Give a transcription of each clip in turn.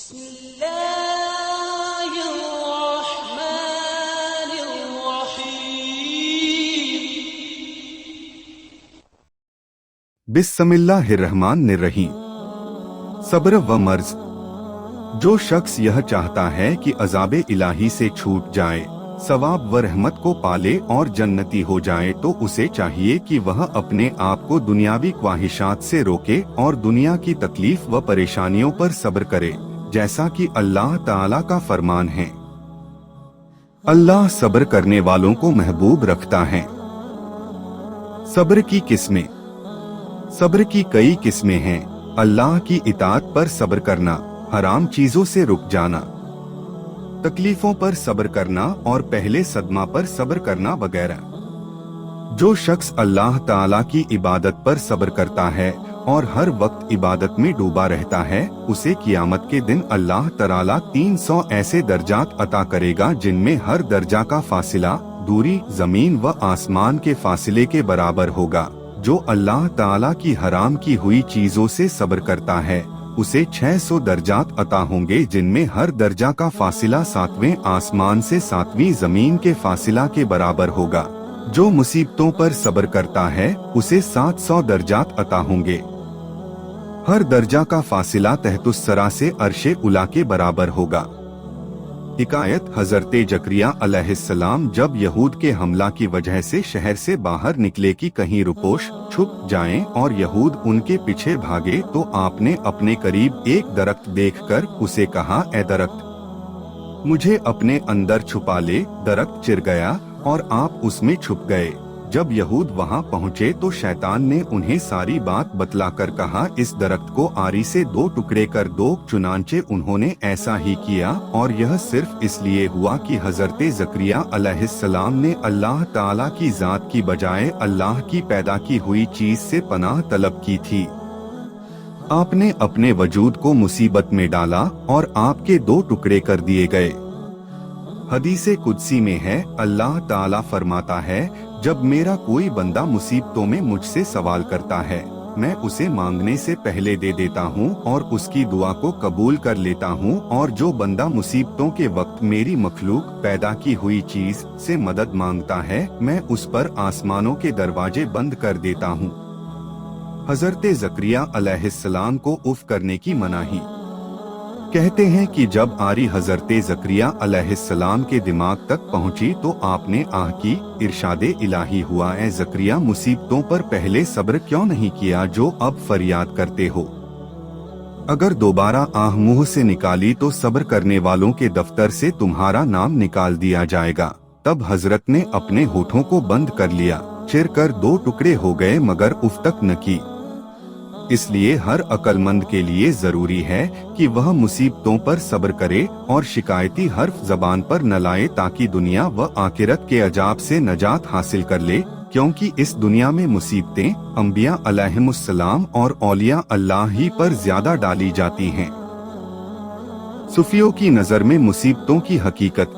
بسم الله الرحمن الرحيم बिस्मिल्लाहिर्रहमानिर्रहीम। सब्र व मर्ज। जो शख्स यह चाहता है कि अजाब इलाही से छूट जाए, सवाब व रहमत को पाले और जन्नती हो जाए, तो उसे चाहिए कि वह अपने आप को दुनियावी ख्वाहिशात से रोके और दुनिया की तकलीफ व परेशानियों पर सब्र करे, जैसा कि अल्लाह ताला का फरमान है। अल्लाह सब्र करने वालों को महबूब रखता है। सब्र की किस्में। सब्र की कई किस्में हैं। अल्लाह की इताअत पर सब्र करना, हराम चीजों से रुक जाना, तकलीफों पर सब्र करना और पहले सदमा पर सब्र करना वगैरह। जो शख्स अल्लाह ताला की इबादत पर सब्र करता है और हर वक्त इबादत में डूबा रहता है, उसे क़ियामत के दिन अल्लाह ताला 300 ऐसे दर्जात अता करेगा जिनमें हर दर्जा का फासिला दूरी जमीन व आसमान के फासिले के बराबर होगा। जो अल्लाह ताला की हराम की हुई चीजों से सब्र करता है, उसे 600 दर्जात अता होंगे जिनमें हर दर्जा का फासिला 7वें आसमान से 7वीं जमीन के फासिला के बराबर होगा। जो मुसीबतों पर सब्र करता है, उसे 700 दर्जात अता होंगे। हर दर्जा का फासिला तहतुस्सरा से अर्शे उला के बराबर होगा। हिकायत हजरत जकरिया अलैहिस्सलाम जब यहूद के हमला की वजह से शहर से बाहर निकले कि कहीं रुपोश छुप जाएं और यहूद उनके पीछे भागे, तो आपने अपने करीब एक दरख्त देखकर उसे कहा, ए दरख्त, मुझे अपने अंदर छुपा ले। दरख्त चिर गया और आप उसमें छुप गए। जब यहूद वहां पहुंचे तो शैतान ने उन्हें सारी बात बतलाकर कहा, इस दरख्त को आरी से 2 टुकड़े कर दो। चुनांचे उन्होंने ऐसा ही किया, और यह सिर्फ इसलिए हुआ कि हजरत जकरिया अलैहिस्सलाम ने अल्लाह ताला की जात की बजाय अल्लाह की पैदा की हुई चीज से पनाह तलब की थी। आपने अपने वजूद को मुसीबत में डाला और आपके 2 टुकड़े कर दिए गए। हदीसे कुदसी में है, अल्लाह ताला फरमाता है, जब मेरा कोई बंदा मुसीबतों में मुझसे सवाल करता है, मैं उसे मांगने से पहले दे देता हूँ और उसकी दुआ को कबूल कर लेता हूँ। और जो बंदा मुसीबतों के वक्त मेरी मखलूक पैदा की हुई चीज से मदद मांगता है, मैं उस पर आसमानों के दरवाजे बंद कर देता हूँ। हजरत जकरिया अलैहिस्सलाम को उफ करने की मनाही। कहते हैं कि जब आरी हजरत जकरिया अलैहिस्सलाम के दिमाग तक पहुंची तो आपने आह की, इरशादे इलाही हुआ, ए जकरिया, मुसीबतों पर पहले सब्र क्यों नहीं किया जो अब फरियाद करते हो? अगर दोबारा आह मुंह से निकाली तो सब्र करने वालों के दफ्तर से तुम्हारा नाम निकाल दिया जाएगा। तब हजरत ने अपने होठों को बंद कर लिया, चिर कर 2 टुकड़े हो गए, मगर उफ तक न की। इसलिए हर अक्लमंद के लिए जरूरी है कि वह मुसीबतों पर सब्र करे और शिकायती हर्फ जबान पर न लाए, ताकि दुनिया व आखिरत के अजाब से नजात हासिल कर ले, क्योंकि इस दुनिया में मुसीबतें अंबिया अलैहिमुस्सलाम और औलिया अल्लाह ही पर ज्यादा डाली जाती हैं। सूफियों की नजर में मुसीबतों की हकीकत।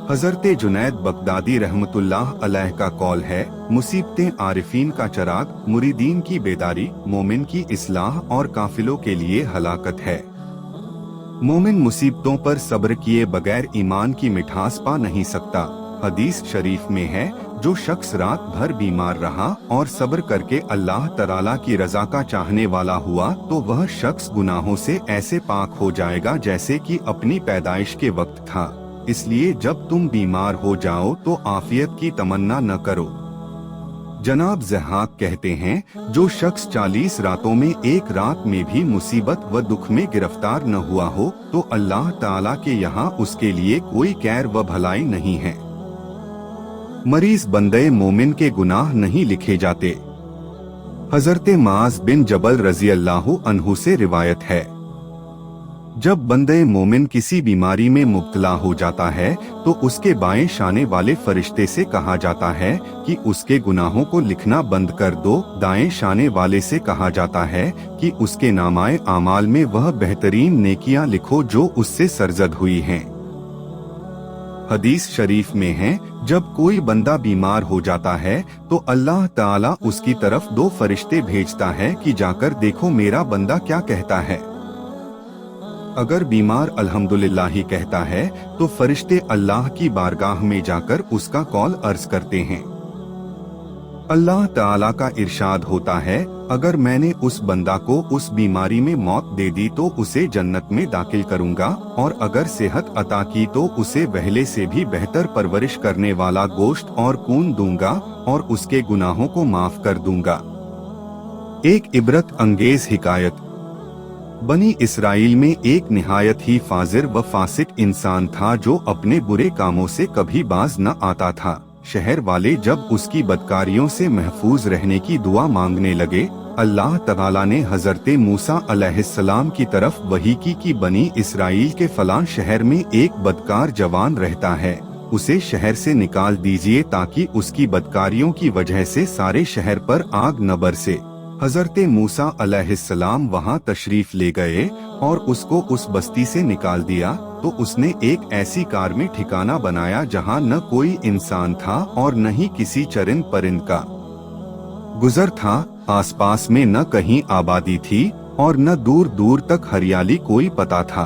हजरत जुनैद बगदादी रहमतुल्लाह अलैह का कौल है, मुसीबतें आरिफीन का चराग, मुरीदीन की बेदारी, मोमिन की इस्लाह और काफिलों के लिए हलाकत है। मोमिन मुसीबतों पर सब्र किए बगैर ईमान की मिठास पा नहीं सकता। हदीस शरीफ में है, जो शख्स रात भर बीमार रहा और सब्र करके अल्लाह तआला की रजा का चाहने वाला हुआ, तो वह शख्स गुनाहों से ऐसे पाक हो जाएगा जैसे कि अपनी पैदाइश के वक्त था। इसलिए जब तुम बीमार हो जाओ तो आफियत की तमन्ना न करो। जनाब ज़हाक कहते हैं, जो शख्स 40 रातों में एक रात में भी मुसीबत व दुख में गिरफ्तार न हुआ हो, तो अल्लाह ताला के यहाँ उसके लिए कोई कैर व भलाई नहीं है। मरीज बंदे मोमिन के गुनाह नहीं लिखे जाते। हजरत माज बिन जबल रजी अल्लाहु अन्हु से रिवायत है, जब बंदे मोमिन किसी बीमारी में मुब्तला हो जाता है तो उसके बाएं शाने वाले फरिश्ते से कहा जाता है कि उसके गुनाहों को लिखना बंद कर दो। दाएं शाने वाले से कहा जाता है कि उसके नामाए आमाल में वह बेहतरीन नेकियां लिखो जो उससे सरजद हुई हैं। हदीस शरीफ में है, जब कोई बंदा बीमार हो जाता है तो अल्लाह ताला उसकी तरफ 2 फरिश्ते भेजता है कि जाकर देखो मेरा बंदा क्या कहता है। अगर बीमार अल्हम्दुलिल्लाह ही कहता है तो फरिश्ते अल्लाह की बारगाह में जाकर उसका कौल अर्ज करते हैं। अल्लाह ताला का इरशाद होता है, अगर मैंने उस बंदा को उस बीमारी में मौत दे दी तो उसे जन्नत में दाखिल करूंगा, और अगर सेहत अता की तो उसे पहले से भी बेहतर परवरिश करने वाला गोश्त और खून दूंगा और उसके गुनाहों को माफ कर दूंगा। एक इबरत अंगेज हिकायत। बनी इसराइल में एक निहायत ही फाजिर व फासिक इंसान था जो अपने बुरे कामों से कभी बाज न आता था। शहर वाले जब उसकी बदकारियों से महफूज रहने की दुआ मांगने लगे, अल्लाह तआला ने हजरते मूसा अलैहिस्सलाम की तरफ वही की कि बनी इसराइल के फलां शहर में एक बदकार जवान रहता है, उसे शहर से निकाल दीजिए ताकि उसकी बदकारियों की वजह से सारे शहर पर आग न बरसे। हजरते मूसा अलैहिस्सलाम वहां तशरीफ ले गए और उसको उस बस्ती से निकाल दिया, तो उसने एक ऐसी कार में ठिकाना बनाया जहां न कोई इंसान था और न ही किसी चरिंद परिंद का गुजर था। आसपास में न कहीं आबादी थी और न दूर दूर तक हरियाली कोई पता था।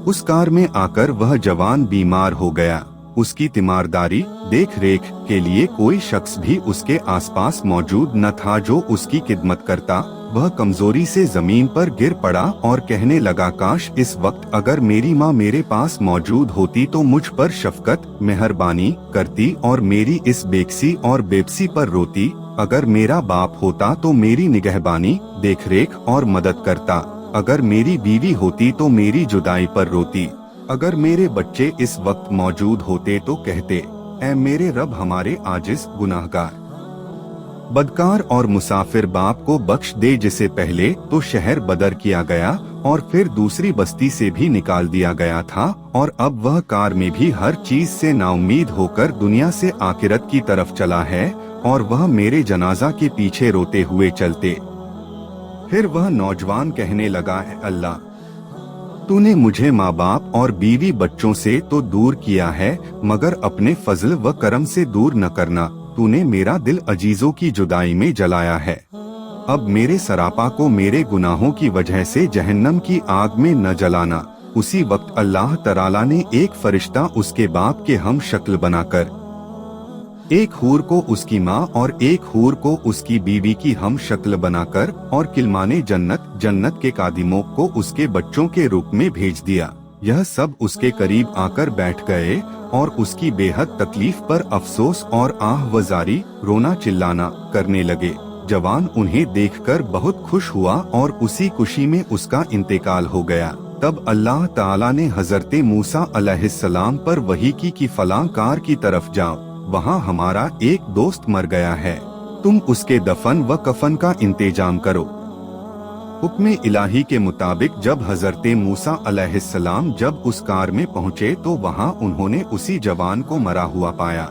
उस कार में आकर वह जवान बीमार हो गया। उसकी तीमारदारी देख रेख के लिए कोई शख्स भी उसके आसपास मौजूद न था जो उसकी खिदमत करता। वह कमजोरी से जमीन पर गिर पड़ा और कहने लगा, काश इस वक्त अगर मेरी माँ मेरे पास मौजूद होती तो मुझ पर शफकत मेहरबानी करती और मेरी इस बेकसी और बेबसी पर रोती। अगर मेरा बाप होता तो मेरी निगहबानी देखरेख और मदद करता। अगर मेरी बीवी होती तो मेरी जुदाई पर रोती। अगर मेरे बच्चे इस वक्त मौजूद होते तो कहते, ऐ मेरे रब हमारे आजिज गुनाहगार बदकार और मुसाफिर बाप को बख्श दे, जिसे पहले तो शहर बदर किया गया और फिर दूसरी बस्ती से भी निकाल दिया गया था, और अब वह कार में भी हर चीज से नाउम्मीद होकर दुनिया से आखिरत की तरफ चला है, और वह मेरे जनाजा के पीछे रोते हुए चलते। फिर वह नौजवान कहने लगा, है अल्लाह, तूने मुझे माँ बाप और बीवी बच्चों से तो दूर किया है, मगर अपने फजल व करम से दूर न करना। तूने मेरा दिल अजीजों की जुदाई में जलाया है। अब मेरे सरापा को मेरे गुनाहों की वजह से जहन्नम की आग में न जलाना। उसी वक्त अल्लाह तआला ने एक फरिश्ता उसके बाप के हम शक्ल बनाकर एक हूर को उसकी माँ और एक हूर को उसकी बीवी की हम शक्ल बनाकर और किलमाने जन्नत के कादिमों को उसके बच्चों के रूप में भेज दिया। यह सब उसके करीब आकर बैठ गए और उसकी बेहद तकलीफ पर अफसोस और आह वजारी रोना चिल्लाना करने लगे। जवान उन्हें देखकर बहुत खुश हुआ और उसी खुशी में उसका इंतकाल हो गया। तब अल्लाह ताला ने हजरते मूसा अलैहिस्सलाम पर वही की कि फलां कार की तरफ जाओ, वहाँ हमारा एक दोस्त मर गया है, तुम उसके दफन व कफन का इंतजाम करो। हुक्म इलाही के मुताबिक जब हजरते मूसा अलैहिस्सलाम जब उस कार में पहुँचे तो वहाँ उन्होंने उसी जवान को मरा हुआ पाया,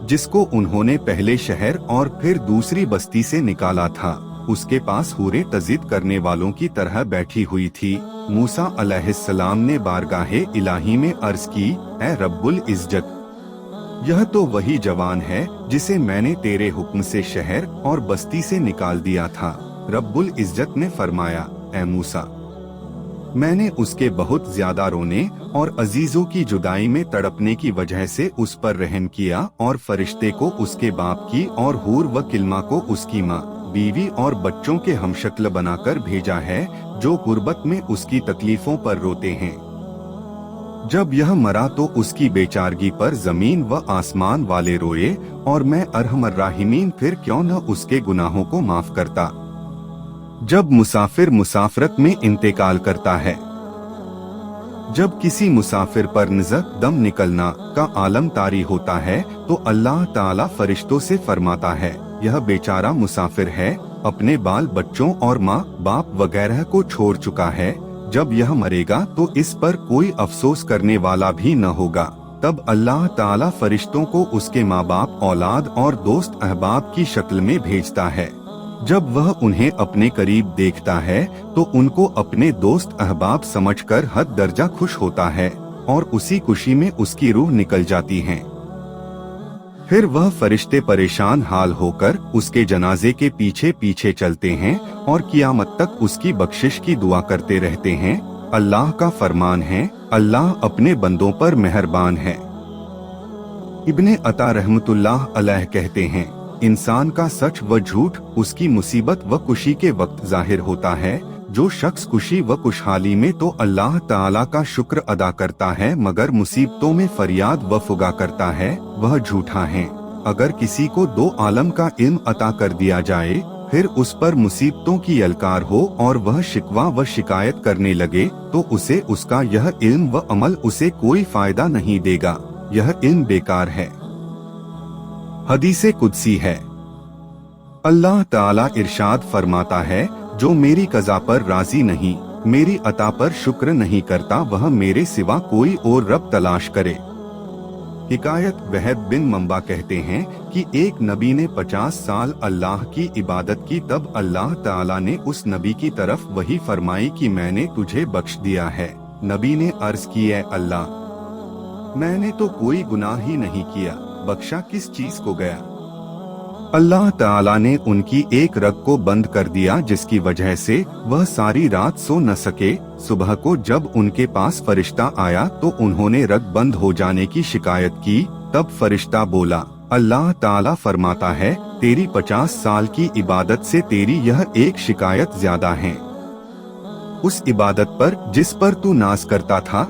जिसको उन्होंने पहले शहर और फिर दूसरी बस्ती से निकाला था। उसके पास हूरे तजीद करने वालों की तरह बैठी हुई थी। मूसा अलैहिस्सलाम ने बारगाहे इलाही में अर्ज की, ए रब्बुल इज्जत, यह तो वही जवान है जिसे मैंने तेरे हुक्म से शहर और बस्ती से निकाल दिया था। रब्बुल इज्जत ने फरमाया, ए मूसा, मैंने उसके बहुत ज्यादा रोने और अजीजों की जुदाई में तड़पने की वजह से उस पर रहम किया और फरिश्ते को उसके बाप की और हूर व किल्मा को उसकी माँ, बीवी और बच्चों के हमशक्ल बनाकर भेजा है जो गुर्बत में उसकी तकलीफों पर रोते हैं। जब यह मरा तो उसकी बेचारगी पर जमीन व आसमान वाले रोए और मैं अरहमर राहिमीन फिर क्यों न उसके गुनाहों को माफ करता। जब मुसाफिर मुसाफरत में इंतकाल करता है, जब किसी मुसाफिर पर निज़त दम निकलना का आलम तारी होता है तो अल्लाह ताला फरिश्तों से फरमाता है, यह बेचारा मुसाफिर है, अपने बाल बच्चों और माँ बाप वगैरह को छोड़ चुका है। जब यह मरेगा तो इस पर कोई अफसोस करने वाला भी न होगा। तब अल्लाह ताला फरिश्तों को उसके माँ बाप, औलाद और दोस्त अहबाब की शक्ल में भेजता है। जब वह उन्हें अपने करीब देखता है तो उनको अपने दोस्त अहबाब समझकर हद दर्जा खुश होता है और उसी खुशी में उसकी रूह निकल जाती है। फिर वह फरिश्ते परेशान हाल होकर उसके जनाजे के पीछे पीछे चलते हैं और कियामत तक उसकी बख्शिश की दुआ करते रहते हैं। अल्लाह का फरमान है, अल्लाह अपने बंदों पर मेहरबान है। इब्ने अता रहमतुल्लाह अलैह कहते हैं, इंसान का सच व झूठ उसकी मुसीबत व खुशी के वक्त जाहिर होता है। जो शख्स खुशी व खुशहाली में तो अल्लाह ताला का शुक्र अदा करता है मगर मुसीबतों में फरियाद व फुगा करता है, वह झूठा है। अगर किसी को 2 आलम का इल्म अता कर दिया जाए, फिर उस पर मुसीबतों की यलकार हो और वह शिकवा व शिकायत करने लगे, तो उसे उसका यह इल्म व अमल उसे कोई फायदा नहीं देगा, यह इल्म बेकार है। हदीसे कुदसी है। अल्लाह ताला इरशाद फरमाता है, जो मेरी कज़ा पर राजी नहीं, मेरी अता पर शुक्र नहीं करता, वह मेरे सिवा कोई और रब तलाश करे। हिकायत वहब बिन मंबा कहते हैं कि एक नबी ने 50 साल अल्लाह की इबादत की, तब अल्लाह ताला ने उस नबी की तरफ वही फरमाई कि मैंने तुझे बख्श दिया है। नबी ने अर्ज की, ऐ अल्लाह, मैंने तो कोई गुनाह ही नहीं किया, बख्शा किस चीज को गया। अल्लाह ताला ने उनकी एक रग को बंद कर दिया, जिसकी वजह से वह सारी रात सो न सके। सुबह को जब उनके पास फरिश्ता आया तो उन्होंने रग बंद हो जाने की शिकायत की। तब फरिश्ता बोला, अल्लाह ताला फरमाता है, तेरी 50 साल की इबादत से तेरी यह एक शिकायत ज्यादा है। उस इबादत पर जिस पर तू नाज करता था,